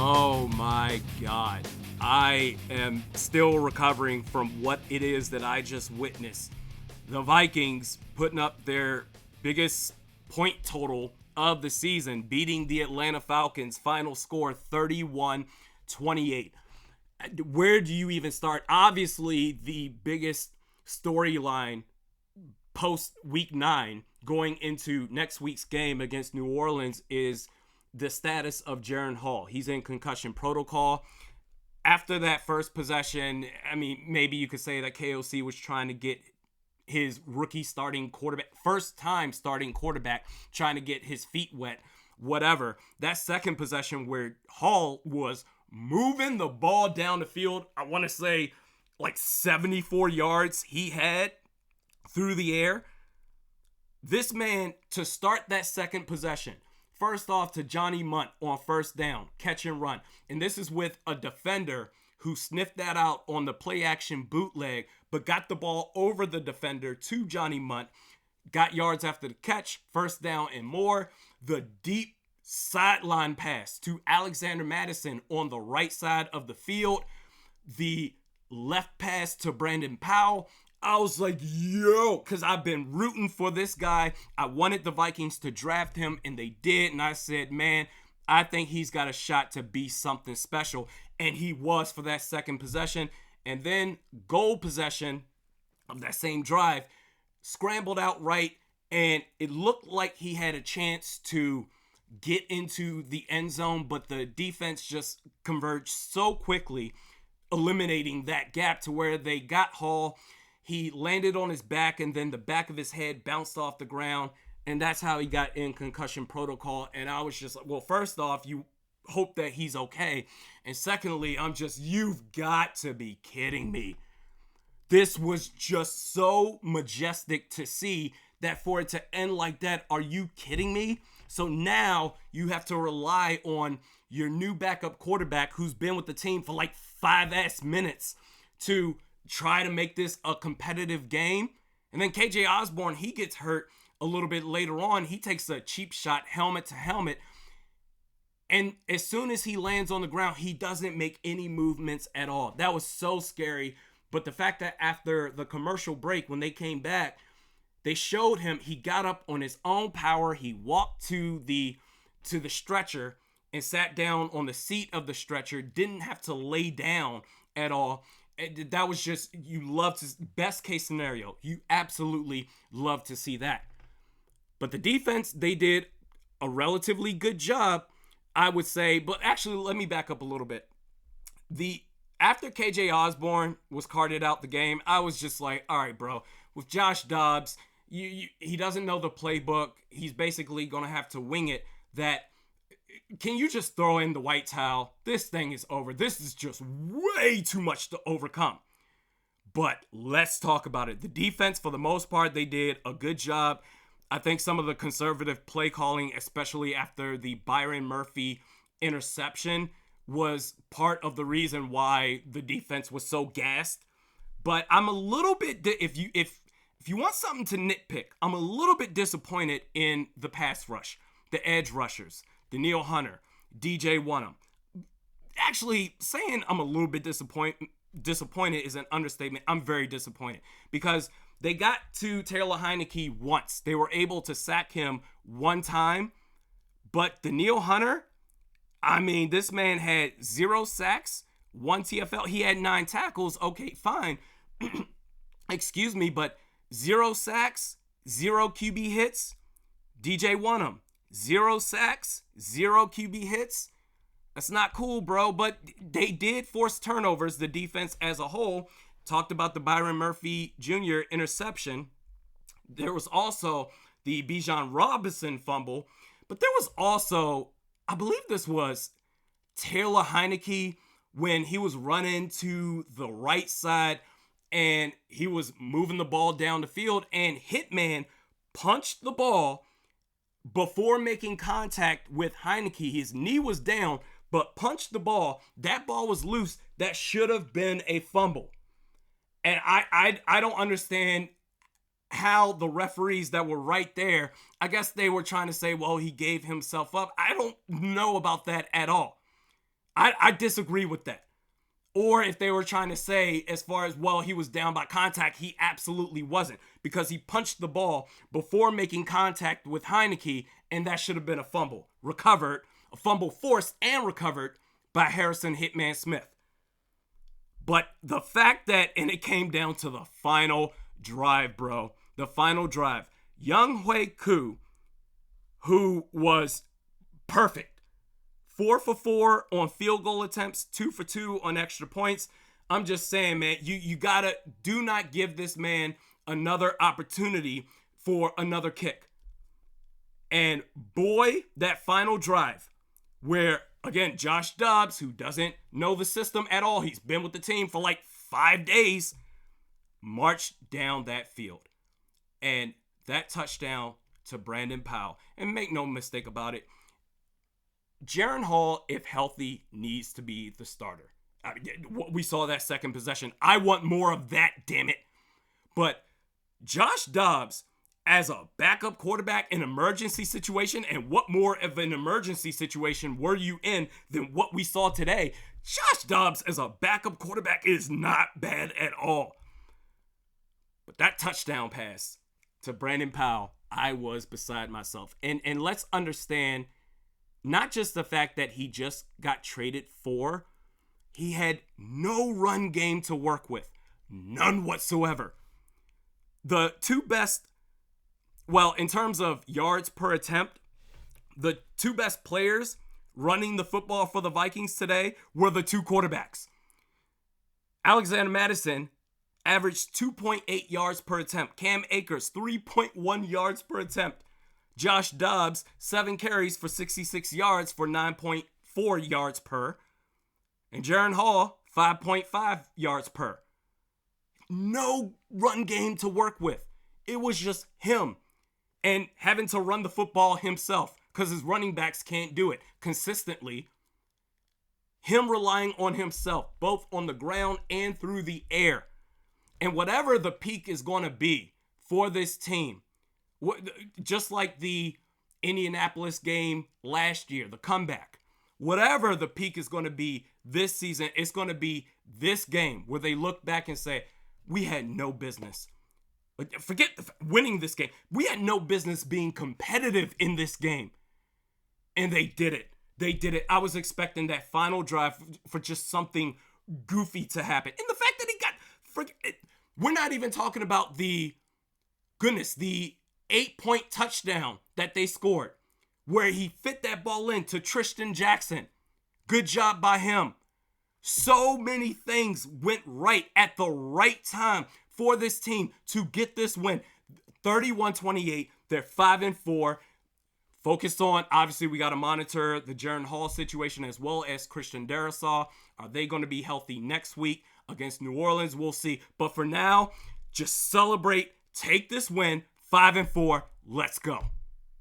Oh my God. I am still recovering from what it is that I just witnessed. The Vikings putting up their biggest point total of the season, beating the Atlanta Falcons, final score 31-28. Where do you even start? Obviously, the biggest storyline post week 9 going into next week's game against New Orleans is the status of Jaren Hall. He's in concussion protocol. After that first possession, I mean, maybe you could say that KOC was trying to get his rookie starting quarterback, first time starting quarterback, trying to get his feet wet, whatever. That second possession where Hall was moving the ball down the field, I want to say like 74 yards he had through the air. This man, to start that second possession, first off to Johnny Munt on first down, catch and run. And this is with a defender who sniffed that out on the play action bootleg, but got the ball over the defender to Johnny Munt, got yards after the catch, first down and more. The deep sideline pass to Alexander Madison on the right side of the field. The left pass to Brandon Powell. I was like, yo, because I've been rooting for this guy. I wanted the Vikings to draft him, and they did. And I said, man, I think he's got a shot to be something special. And he was for that second possession. And then goal possession of that same drive, scrambled out right, and it looked like he had a chance to get into the end zone, but the defense just converged so quickly, eliminating that gap to where they got Hall. He landed on his back, and then the back of his head bounced off the ground, and that's how he got in concussion protocol. And I was just like, well, first off, you hope that he's okay. And secondly, you've got to be kidding me. This was just so majestic to see that for it to end like that. Are you kidding me? So now you have to rely on your new backup quarterback who's been with the team for like 5 minutes to try to make this a competitive game. And then KJ Osborne, he gets hurt a little bit later on. He takes a cheap shot, helmet to helmet. And as soon as he lands on the ground, he doesn't make any movements at all. That was so scary. But the fact that after the commercial break, when they came back, they showed him, he got up on his own power. He walked to the stretcher and sat down on the seat of the stretcher, didn't have to lay down at all. That was just, you love to, best case scenario. You absolutely love to see that. But the defense, they did a relatively good job, I would say. But actually, let me back up a little bit. After KJ Osborne was carted out the game, I was just like, all right, bro, with Josh Dobbs, he doesn't know the playbook. He's basically going to have to wing it. Can you just throw in the white towel? This thing is over. This is just way too much to overcome. But let's talk about it. The defense, for the most part, they did a good job. I think some of the conservative play calling, especially after the Byron Murphy interception, was part of the reason why the defense was so gassed. But I'm a little bit, if you want something to nitpick, I'm a little bit disappointed in the pass rush, the edge rushers, Danielle Hunter, DJ Wonnum. Actually, saying I'm a little bit disappointed is an understatement. I'm very disappointed because they got to Taylor Heineke once. They were able to sack him one time, but Danielle Hunter, I mean, this man had 0 sacks, 1 TFL. He had 9 tackles. Okay, fine. Excuse me, but 0 sacks, 0 QB hits. DJ Wonnum, 0 sacks, 0 QB hits. That's not cool, bro. But they did force turnovers, the defense as a whole. Talked about the Byron Murphy Jr. interception. There was also the Bijan Robinson fumble. But there was also, I believe this was Taylor Heineke when he was running to the right side and he was moving the ball down the field, and Hitman punched the ball before making contact with Heineke. His knee was down, but punched the ball. That ball was loose. That should have been a fumble. And I don't understand how the referees that were right there, I guess they were trying to say, well, he gave himself up. I don't know about that at all. I disagree with that. Or if they were trying to say, as far as, well, he was down by contact, he absolutely wasn't, because he punched the ball before making contact with Heineke, and that should have been a fumble. A fumble forced and recovered by Harrison Hitman Smith. But the fact that, and it came down to the final drive, bro. The final drive. Young Hui Koo, who was perfect. 4 for 4 on field goal attempts, 2 for 2 on extra points. I'm just saying, man, you gotta do not give this man another opportunity for another kick. And boy, that final drive where, again, Josh Dobbs, who doesn't know the system at all, he's been with the team for like 5 days, marched down that field. And that touchdown to Brandon Powell, and make no mistake about it, Jaren Hall, if healthy, needs to be the starter. We saw that second possession. I want more of that, damn it. But Josh Dobbs, as a backup quarterback in an emergency situation, and what more of an emergency situation were you in than what we saw today? Josh Dobbs as a backup quarterback is not bad at all. But that touchdown pass to Brandon Powell, I was beside myself. And let's understand, not just the fact that he just got traded for, he had no run game to work with. None whatsoever. The two best, well, in terms of yards per attempt, the two best players running the football for the Vikings today were the two quarterbacks. Alexander Mattison averaged 2.8 yards per attempt. Cam Akers, 3.1 yards per attempt. Josh Dobbs, 7 carries for 66 yards for 9.4 yards per. And Jaren Hall, 5.5 yards per. No run game to work with. It was just him. And having to run the football himself, because his running backs can't do it consistently. Him relying on himself, both on the ground and through the air. And whatever the peak is going to be for this team, just like the Indianapolis game last year, the comeback, whatever the peak is going to be this season, it's going to be this game where they look back and say, we had no business. Forget winning this game. We had no business being competitive in this game. And they did it. They did it. I was expecting that final drive for just something goofy to happen. And the fact that he got, we're not even talking about the 8-point touchdown that they scored, where he fit that ball in to Tristan Jackson. Good job by him. So many things went right at the right time for this team to get this win. 31-28. They're 5-4. Focused on, obviously, we got to monitor the Jaren Hall situation as well as Christian Darrisaw. Are they going to be healthy next week against New Orleans? We'll see. But for now, just celebrate. Take this win. 5-4. Let's go.